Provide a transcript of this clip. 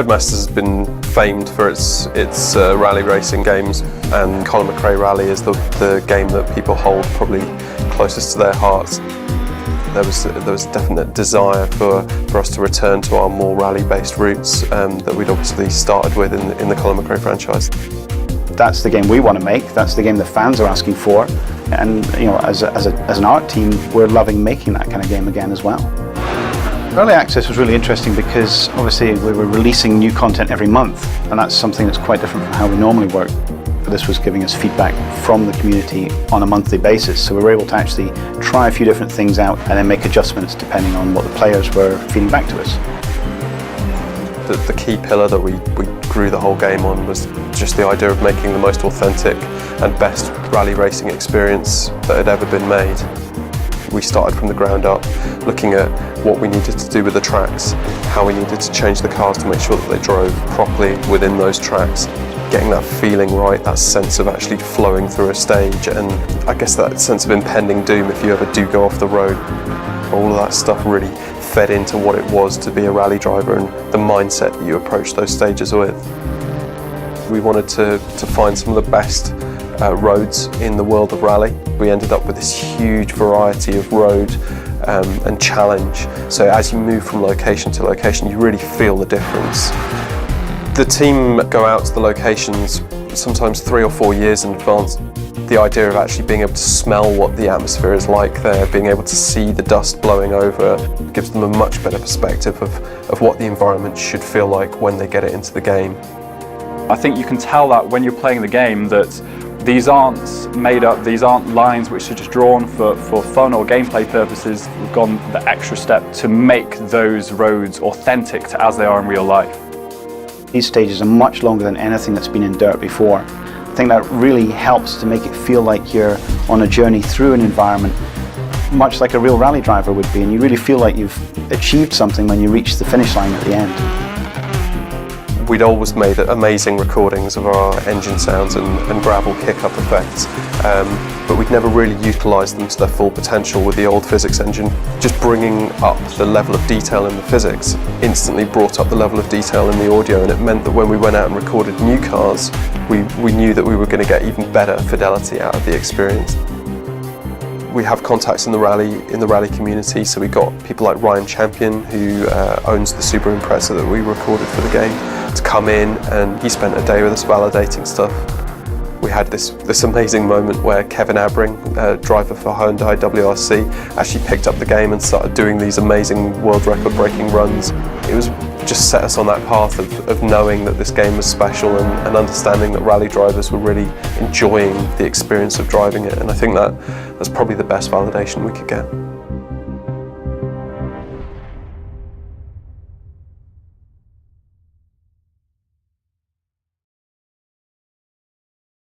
Codemasters has been famed for its rally racing games, and Colin McRae Rally is the game that people hold probably closest to their hearts. There was a definite desire for us to return to our more rally-based roots that we'd obviously started with in the Colin McRae franchise. That's the game we want to make, that's the game the fans are asking for, and you know, as an art team, we're loving making that kind of game again as well. Early access was really interesting because obviously we were releasing new content every month, and that's something that's quite different from how we normally work. This was giving us feedback from the community on a monthly basis, so we were able to actually try a few different things out and then make adjustments depending on what the players were feeding back to us. The key pillar that we grew the whole game on was just the idea of making the most authentic and best rally racing experience that had ever been made. We started from the ground up, looking at what we needed to do with the tracks, how we needed to change the cars to make sure that they drove properly within those tracks, getting that feeling right, that sense of actually flowing through a stage, and I guess that sense of impending doom if you ever do go off the road. All of that stuff really fed into what it was to be a rally driver and the mindset that you approach those stages with. We wanted to find some of the best roads in the world of rally. We ended up with this huge variety of road and challenge. So as you move from location to location, you really feel the difference. The team go out to the locations sometimes 3 or 4 years in advance. The idea of actually being able to smell what the atmosphere is like there, being able to see the dust blowing over, gives them a much better perspective of what the environment should feel like when they get it into the game. I think you can tell that when you're playing the game that these aren't made up, these aren't lines which are just drawn for fun or gameplay purposes. We've gone the extra step to make those roads authentic to as they are in real life. These stages are much longer than anything that's been in DiRT before. I think that really helps to make it feel like you're on a journey through an environment, much like a real rally driver would be, and you really feel like you've achieved something when you reach the finish line at the end. We'd always made amazing recordings of our engine sounds and gravel kick-up effects, but we'd never really utilised them to their full potential with the old physics engine. Just bringing up the level of detail in the physics instantly brought up the level of detail in the audio, and it meant that when we went out and recorded new cars, we knew that we were going to get even better fidelity out of the experience. We have contacts in the rally community, so we got people like Ryan Champion, who owns the Subaru Impreza that we recorded for the game, to come in, and he spent a day with us validating stuff. We had this amazing moment where Kevin Abring, driver for Hyundai WRC, actually picked up the game and started doing these amazing world record breaking runs. It was just set us on that path of knowing that this game was special and understanding that rally drivers were really enjoying the experience of driving it, and I think that's probably the best validation we could get.